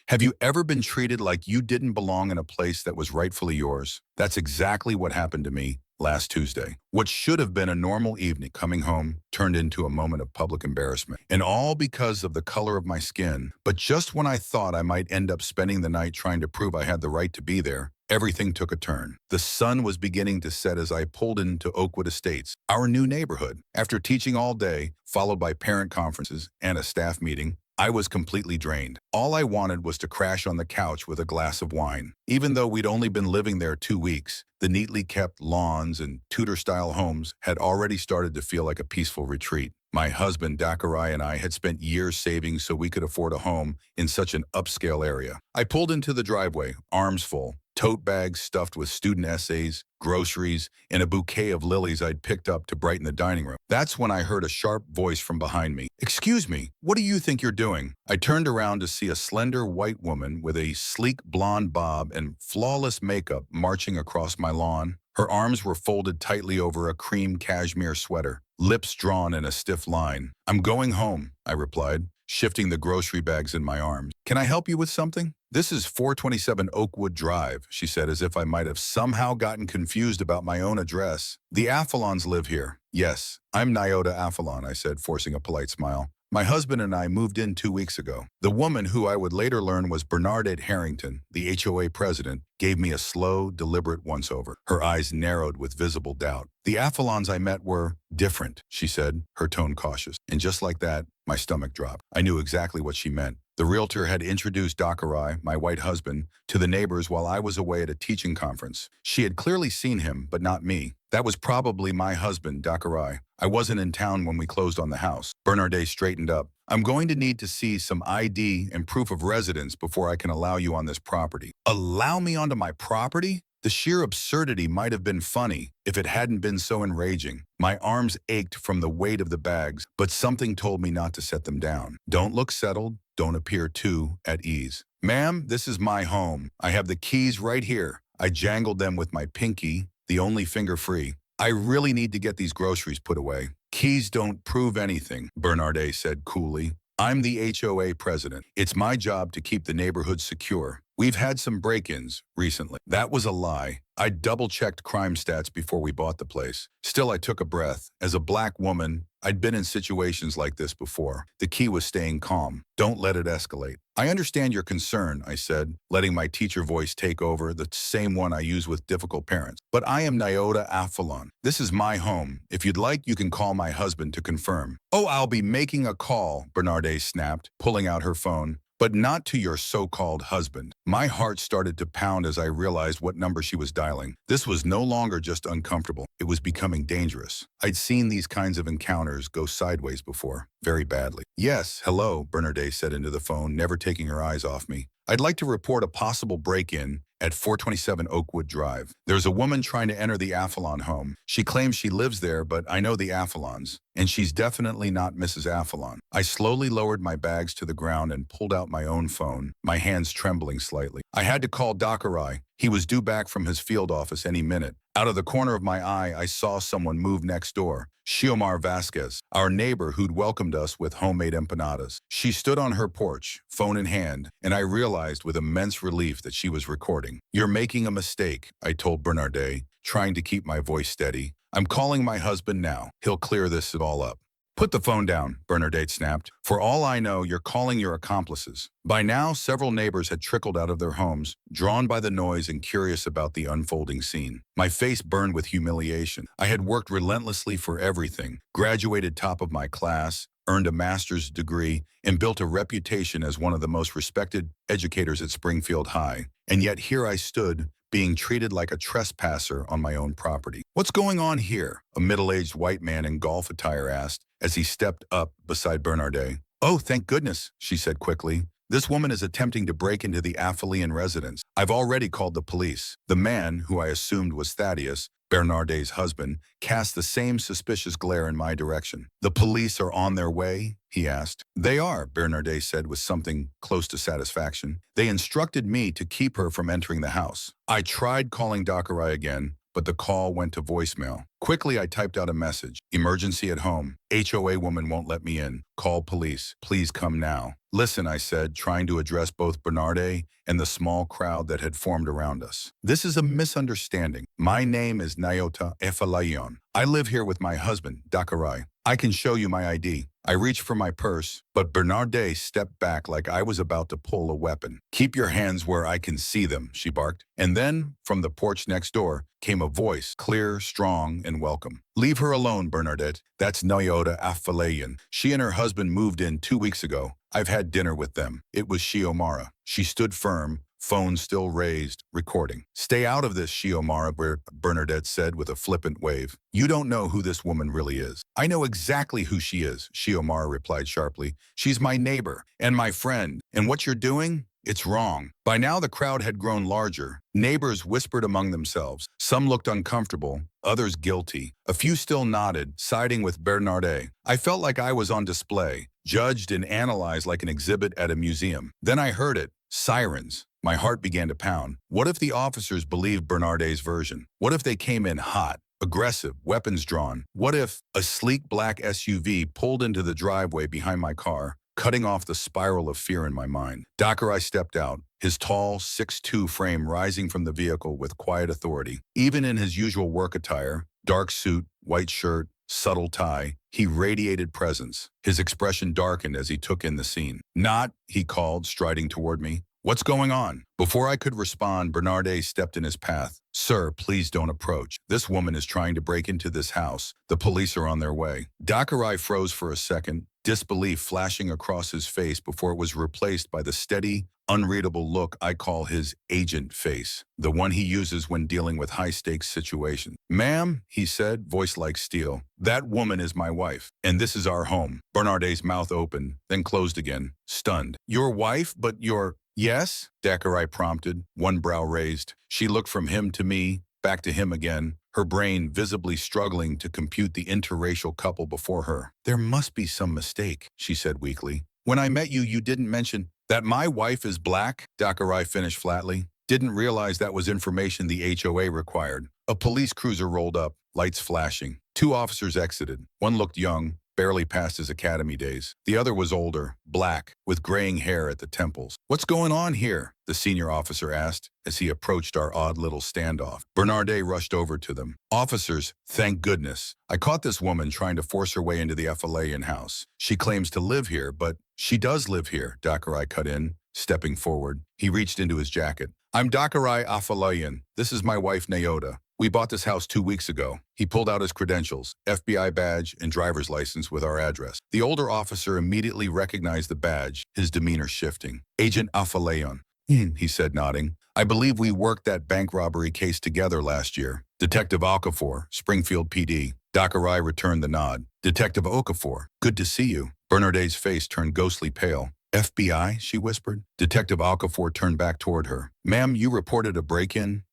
Have you ever been treated like you didn't belong in a place that was rightfully yours? That's exactly what happened to me last Tuesday. What should have been a normal evening coming home turned into a moment of public embarrassment. And all because of the color of my skin. But just when I thought I might end up spending the night trying to prove I had the right to be there, everything took a turn. The sun was beginning to set as I pulled into Oakwood Estates, our new neighborhood. After teaching all day, followed by parent conferences and a staff meeting, I was completely drained. All I wanted was to crash on the couch with a glass of wine. Even though we'd only been living there 2 weeks, the neatly kept lawns and Tudor-style homes had already started to feel like a peaceful retreat. My husband, Dakarai, and I had spent years saving so we could afford a home in such an upscale area. I pulled into the driveway, arms full, tote bags stuffed with student essays, groceries, and a bouquet of lilies I'd picked up to brighten the dining room. That's when I heard a sharp voice from behind me. "Excuse me, what do you think you're doing?" I turned around to see a slender white woman with a sleek blonde bob and flawless makeup marching across my lawn. Her arms were folded tightly over a cream cashmere sweater, lips drawn in a stiff line. "I'm going home," I replied, shifting the grocery bags in my arms. "Can I help you with something?" "This is 427 Oakwood Drive," she said, as if I might have somehow gotten confused about my own address. "The Afalons live here." "Yes, I'm Nyota Afalon," I said, forcing a polite smile. "My husband and I moved in 2 weeks ago." The woman, who I would later learn was Bernadette Harrington, the HOA president, gave me a slow, deliberate once-over. Her eyes narrowed with visible doubt. "The Afalons I met were different," she said, her tone cautious. And just like that, my stomach dropped. I knew exactly what she meant. The realtor had introduced Dakarai, my white husband, to the neighbors while I was away at a teaching conference. She had clearly seen him, but not me. That was probably my husband, Dakarai. I wasn't in town when we closed on the house. Bernardet straightened up. "I'm going to need to see some ID and proof of residence before I can allow you on this property." Allow me onto my property? The sheer absurdity might have been funny if it hadn't been so enraging. My arms ached from the weight of the bags, but something told me not to set them down. "Don't look settled. Don't appear too at ease." "Ma'am, this is my home. I have the keys right here." I jangled them with my pinky, the only finger free. "I really need to get these groceries put away." "Keys don't prove anything," Bernardet said coolly. "I'm the HOA president. It's my job to keep the neighborhood secure. We've had some break-ins recently." That was a lie. I double-checked crime stats before we bought the place. Still, I took a breath. As a black woman, I'd been in situations like this before. The key was staying calm. "Don't let it escalate." "I understand your concern," I said, letting my teacher voice take over, the same one I use with difficult parents. "But I am Nyota Afalon. This is my home. If you'd like, you can call my husband to confirm." "Oh, I'll be making a call," Bernardet snapped, pulling out her phone. "But not to your so-called husband." My heart started to pound as I realized what number she was dialing. This was no longer just uncomfortable. It was becoming dangerous. I'd seen these kinds of encounters go sideways before, very badly. "Yes, hello," Bernardet said into the phone, never taking her eyes off me. "I'd like to report a possible break-in at 427 Oakwood Drive. There's a woman trying to enter the Afalon home. She claims she lives there, but I know the Afalons, and she's definitely not Mrs. Afalon." I slowly lowered my bags to the ground and pulled out my own phone, my hands trembling slightly. I had to call Dakarai. He was due back from his field office any minute. Out of the corner of my eye, I saw someone move next door. Xiomar Vasquez, our neighbor who'd welcomed us with homemade empanadas. She stood on her porch, phone in hand, and I realized with immense relief that she was recording. "You're making a mistake," I told Bernardet, trying to keep my voice steady. "I'm calling my husband now. He'll clear this all up." "Put the phone down," Bernardet snapped. "For all I know, you're calling your accomplices." By now, several neighbors had trickled out of their homes, drawn by the noise and curious about the unfolding scene. My face burned with humiliation. I had worked relentlessly for everything, graduated top of my class, earned a master's degree, and built a reputation as one of the most respected educators at Springfield High. And yet here I stood, being treated like a trespasser on my own property. "What's going on here?" a middle-aged white man in golf attire asked as he stepped up beside Bernardet. "Oh, thank goodness," she said quickly. "This woman is attempting to break into the Afalian residence. I've already called the police." The man, who I assumed was Thaddeus, Bernardet's husband, cast the same suspicious glare in my direction. "The police are on their way?" he asked. "They are," Bernardet said with something close to satisfaction. "They instructed me to keep her from entering the house." I tried calling Dakarai again, but the call went to voicemail. Quickly, I typed out a message. "Emergency at home. HOA woman won't let me in. Call police. Please come now." Listen, I said, trying to address both Bernardet and the small crowd that had formed around us. This is a misunderstanding. My name is Nyota Efalayon. I live here with my husband, Dakarai. I can show you my ID. I reached for my purse, but Bernardet stepped back like I was about to pull a weapon. Keep your hands where I can see them, she barked. And then, from the porch next door, came a voice, clear, strong, and welcome. Leave her alone, Bernadette. That's Nyota Afalayan. She and her husband moved in 2 weeks ago. I've had dinner with them. It was Shiomara. She stood firm, phone still raised, recording. Stay out of this, Shiomara, Bernadette said with a flippant wave. You don't know who this woman really is. I know exactly who she is, Shiomara replied sharply. She's my neighbor and my friend. And what you're doing? It's wrong. By now the crowd had grown larger. Neighbors whispered among themselves. Some looked uncomfortable, others guilty. A few still nodded, siding with Bernardet. I felt like I was on display, judged and analyzed like an exhibit at a museum. Then I heard it. Sirens. My heart began to pound. What if the officers believed Bernardet's version? What if they came in hot, aggressive, weapons drawn? What if a sleek black SUV pulled into the driveway behind my car, cutting off the spiral of fear in my mind? Dakarai stepped out, his tall 6'2" frame rising from the vehicle with quiet authority. Even in his usual work attire, dark suit, white shirt, subtle tie, he radiated presence. His expression darkened as he took in the scene. Not, he called, striding toward me. What's going on? Before I could respond, Bernardet stepped in his path. Sir, please don't approach. This woman is trying to break into this house. The police are on their way. Dakarai froze for a second, disbelief flashing across his face before it was replaced by the steady, unreadable look I call his agent face, the one he uses when dealing with high-stakes situations. Ma'am, he said, voice like steel, that woman is my wife, and this is our home. Bernardet's mouth opened, then closed again, stunned. Your wife, but your... Yes? Dakarai prompted, one brow raised. She looked from him to me, back to him again, her brain visibly struggling to compute the interracial couple before her. There must be some mistake, she said weakly. When I met you, you didn't mention that my wife is black, Dakarai finished flatly. Didn't realize that was information the HOA required. A police cruiser rolled up, lights flashing. 2 officers exited. One looked young, barely past his academy days. The other was older, black, with graying hair at the temples. What's going on here? The senior officer asked as he approached our odd little standoff. Bernardet rushed over to them. Officers, thank goodness. I caught this woman trying to force her way into the Afalayan house. She claims to live here, but she does live here, Dakarai cut in, stepping forward. He reached into his jacket. I'm Dakarai Afalayan. This is my wife, Nyota. We bought this house 2 weeks ago. He pulled out his credentials, FBI badge and driver's license with our address. The older officer immediately recognized the badge, his demeanor shifting. Agent Afalayan, he said, nodding. I believe we worked that bank robbery case together last year. Detective Okafor, Springfield PD. Dakarai returned the nod. Detective Okafor, good to see you. Bernardet's face turned ghostly pale. FBI, she whispered. Detective Okafor turned back toward her. Ma'am, you reported a break-in?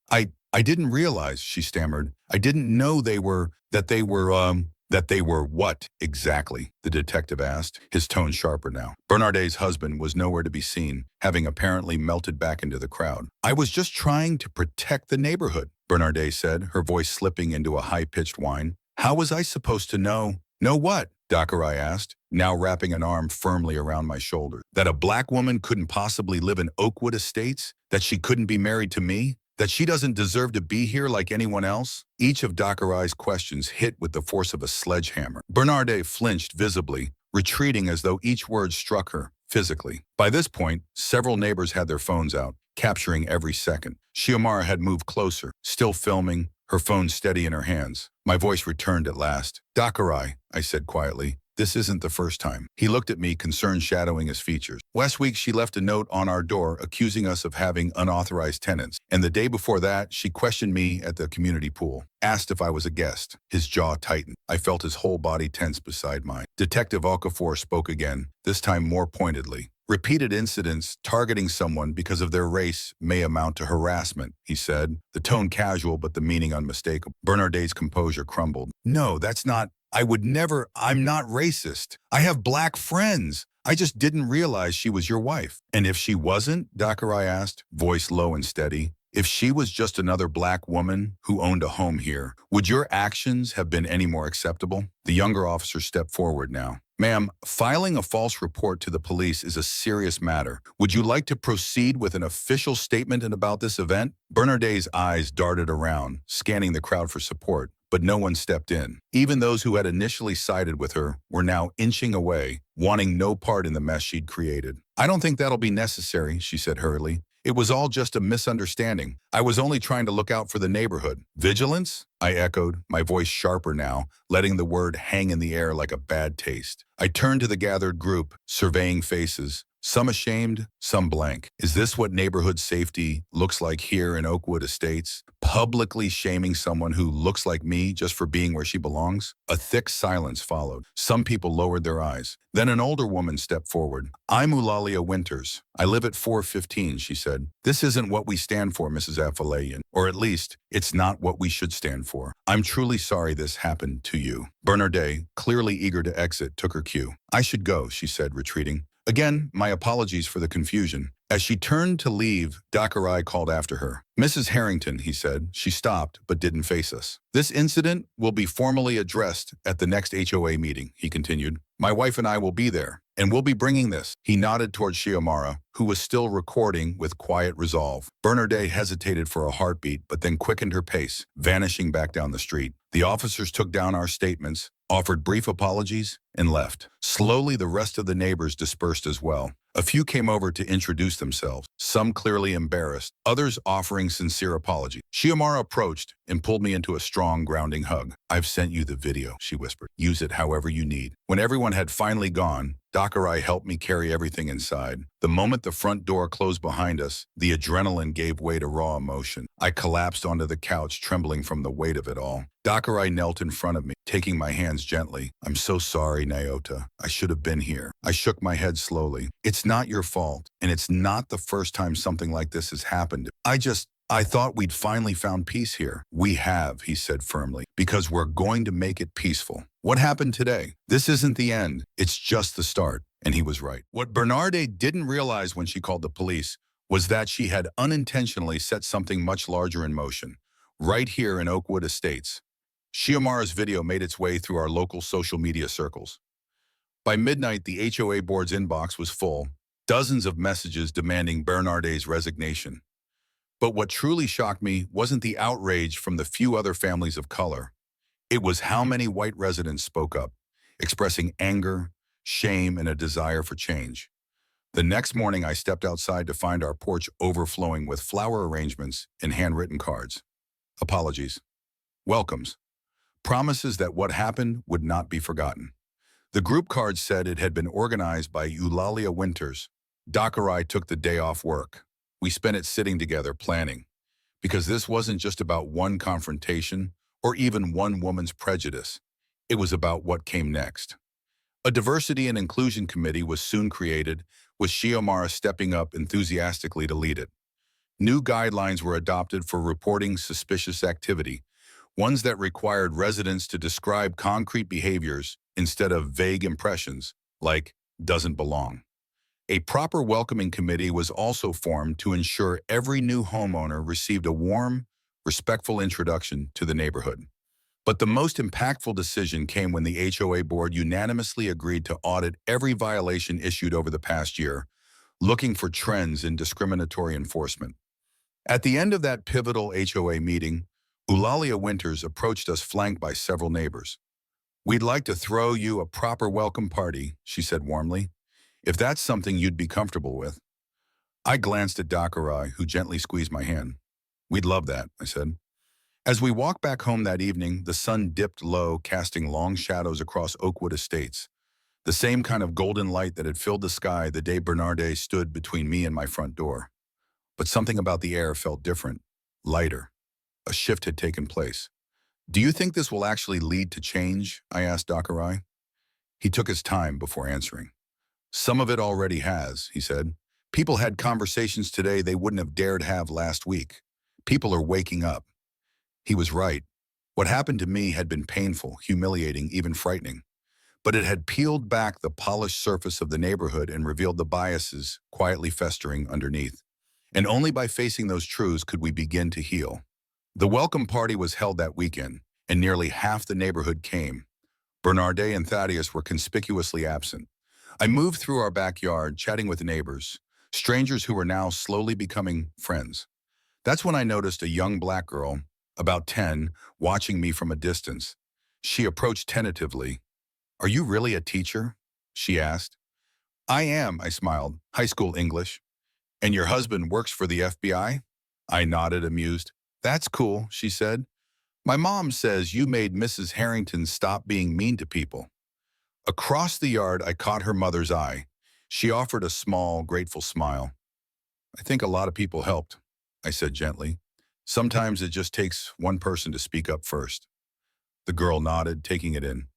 I didn't realize, she stammered. I didn't know that they were what exactly? The detective asked, his tone sharper now. Bernardet's husband was nowhere to be seen, having apparently melted back into the crowd. I was just trying to protect the neighborhood, Bernardet said, her voice slipping into a high-pitched whine. How was I supposed to know? Know what? Dakarai asked, now wrapping an arm firmly around my shoulder. That a black woman couldn't possibly live in Oakwood Estates? That she couldn't be married to me? That she doesn't deserve to be here like anyone else? Each of Dakarai's questions hit with the force of a sledgehammer. Bernardet flinched visibly, retreating as though each word struck her, physically. By this point, several neighbors had their phones out, capturing every second. Shiomara had moved closer, still filming, her phone steady in her hands. My voice returned at last. Dakarai, I said quietly. This isn't the first time. He looked at me, concern shadowing his features. Last week, she left a note on our door accusing us of having unauthorized tenants. And the day before that, she questioned me at the community pool. Asked if I was a guest. His jaw tightened. I felt his whole body tense beside mine. Detective Okafor spoke again, this time more pointedly. Repeated incidents targeting someone because of their race may amount to harassment, he said, the tone casual but the meaning unmistakable. Bernardet's composure crumbled. No, that's not... I'm not racist. I have black friends. I just didn't realize she was your wife. And if she wasn't, Dakarai asked, voice low and steady, if she was just another black woman who owned a home here, would your actions have been any more acceptable? The younger officer stepped forward now. Ma'am, filing a false report to the police is a serious matter. Would you like to proceed with an official statement about this event? Bernardet's eyes darted around, scanning the crowd for support, but no one stepped in. Even those who had initially sided with her were now inching away, wanting no part in the mess she'd created. I don't think that'll be necessary, she said hurriedly. It was all just a misunderstanding. I was only trying to look out for the neighborhood. Vigilance? I echoed, my voice sharper now, letting the word hang in the air like a bad taste. I turned to the gathered group, surveying faces, some ashamed, some blank. Is this what neighborhood safety looks like here in Oakwood Estates? Publicly shaming someone who looks like me just for being where she belongs? A thick silence followed. Some people lowered their eyes. Then an older woman stepped forward. I'm Eulalia Winters. I live at 415, she said. This isn't what we stand for, Mrs. Afalayan. Or at least, it's not what we should stand for. I'm truly sorry this happened to you. Bernardet, clearly eager to exit, took her cue. I should go, she said, retreating. Again, my apologies for the confusion. As she turned to leave, Dakarai called after her. Mrs. Harrington, he said. She stopped, but didn't face us. This incident will be formally addressed at the next HOA meeting, he continued. My wife and I will be there, and we'll be bringing this. He nodded toward Shiomara, who was still recording with quiet resolve. Bernardet hesitated for a heartbeat, but then quickened her pace, vanishing back down the street. The officers took down our statements, offered brief apologies, and left. Slowly, the rest of the neighbors dispersed as well. A few came over to introduce themselves, some clearly embarrassed, others offering sincere apologies. Shiomara approached and pulled me into a strong, grounding hug. I've sent you the video, she whispered. Use it however you need. When everyone had finally gone, Dakarai helped me carry everything inside. The moment the front door closed behind us, the adrenaline gave way to raw emotion. I collapsed onto the couch, trembling from the weight of it all. Dakarai knelt in front of me, taking my hands gently. I'm so sorry, Nyota. I should have been here. I shook my head slowly. It's not your fault, and it's not the first time something like this has happened. I thought we'd finally found peace here. We have, he said firmly, because we're going to make it peaceful. What happened today? This isn't the end. It's just the start. And he was right. What Bernardet didn't realize when she called the police was that she had unintentionally set something much larger in motion, right here in Oakwood Estates. Shiomara's video made its way through our local social media circles. By midnight, the HOA board's inbox was full, dozens of messages demanding Bernardet's resignation. But what truly shocked me wasn't the outrage from the few other families of color. It was how many white residents spoke up, expressing anger, shame, and a desire for change. The next morning, I stepped outside to find our porch overflowing with flower arrangements and handwritten cards. Apologies. Welcomes. Promises that what happened would not be forgotten. The group card said it had been organized by Eulalia Winters. Dakarai took the day off work. We spent it sitting together planning, because this wasn't just about one confrontation or even one woman's prejudice. It was about what came next. A diversity and inclusion committee was soon created, with Shiomara stepping up enthusiastically to lead it. New guidelines were adopted for reporting suspicious activity, ones that required residents to describe concrete behaviors instead of vague impressions, like doesn't belong. A proper welcoming committee was also formed to ensure every new homeowner received a warm, respectful introduction to the neighborhood. But the most impactful decision came when the HOA board unanimously agreed to audit every violation issued over the past year, looking for trends in discriminatory enforcement. At the end of that pivotal HOA meeting, Eulalia Winters approached us flanked by several neighbors. We'd like to throw you a proper welcome party, she said warmly, if that's something you'd be comfortable with. I glanced at Dakarai, who gently squeezed my hand. We'd love that, I said. As we walked back home that evening, the sun dipped low, casting long shadows across Oakwood Estates, the same kind of golden light that had filled the sky the day Bernardet stood between me and my front door. But something about the air felt different, lighter. A shift had taken place. Do you think this will actually lead to change? I asked Dakarai. He took his time before answering. Some of it already has, he said. People had conversations today they wouldn't have dared have last week. People are waking up. He was right. What happened to me had been painful, humiliating, even frightening. But it had peeled back the polished surface of the neighborhood and revealed the biases quietly festering underneath. And only by facing those truths could we begin to heal. The welcome party was held that weekend, and nearly half the neighborhood came. Bernardet and Thaddeus were conspicuously absent. I moved through our backyard, chatting with neighbors, strangers who were now slowly becoming friends. That's when I noticed a young black girl, about 10, watching me from a distance. She approached tentatively. "Are you really a teacher?" she asked. "I am," I smiled. "High school English." "And your husband works for the FBI?" I nodded, amused. "That's cool," she said. "My mom says you made Mrs. Harrington stop being mean to people." Across the yard, I caught her mother's eye. She offered a small, grateful smile. "I think a lot of people helped," I said gently. "Sometimes it just takes one person to speak up first." The girl nodded, taking it in.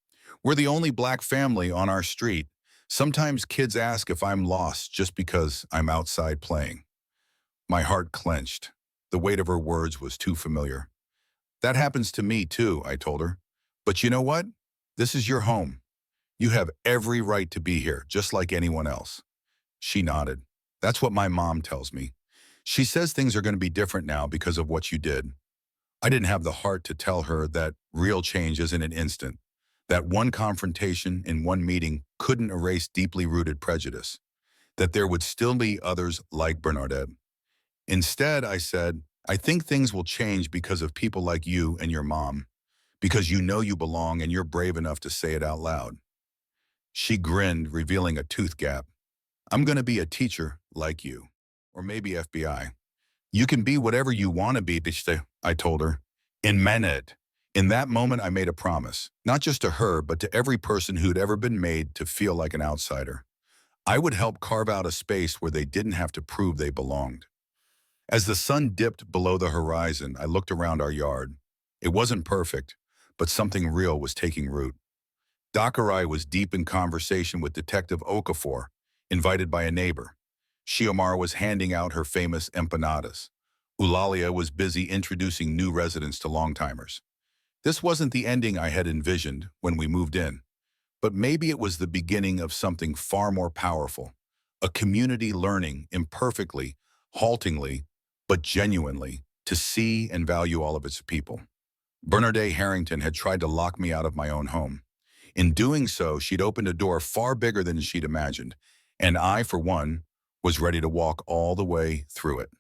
"We're the only black family on our street. Sometimes kids ask if I'm lost just because I'm outside playing." My heart clenched. The weight of her words was too familiar. "That happens to me too," I told her. "But you know what? This is your home. You have every right to be here, just like anyone else." She nodded. "That's what my mom tells me. She says things are going to be different now because of what you did." I didn't have the heart to tell her that real change isn't an instant, that one confrontation in one meeting couldn't erase deeply rooted prejudice, that there would still be others like Bernadette. Instead, I said, "I think things will change because of people like you and your mom, because you know you belong and you're brave enough to say it out loud." She grinned, revealing a tooth gap. "I'm going to be a teacher like you, or maybe FBI. You can be whatever you want to be," I told her. And meant it. In that moment, I made a promise, not just to her, but to every person who'd ever been made to feel like an outsider. I would help carve out a space where they didn't have to prove they belonged. As the sun dipped below the horizon, I looked around our yard. It wasn't perfect, but something real was taking root. Dakarai was deep in conversation with Detective Okafor, invited by a neighbor. Shiomara was handing out her famous empanadas. Eulalia was busy introducing new residents to longtimers. This wasn't the ending I had envisioned when we moved in, but maybe it was the beginning of something far more powerful. A community learning imperfectly, haltingly, but genuinely, to see and value all of its people. Bernadette Harrington had tried to lock me out of my own home. In doing so, she'd opened a door far bigger than she'd imagined, and I, for one, was ready to walk all the way through it.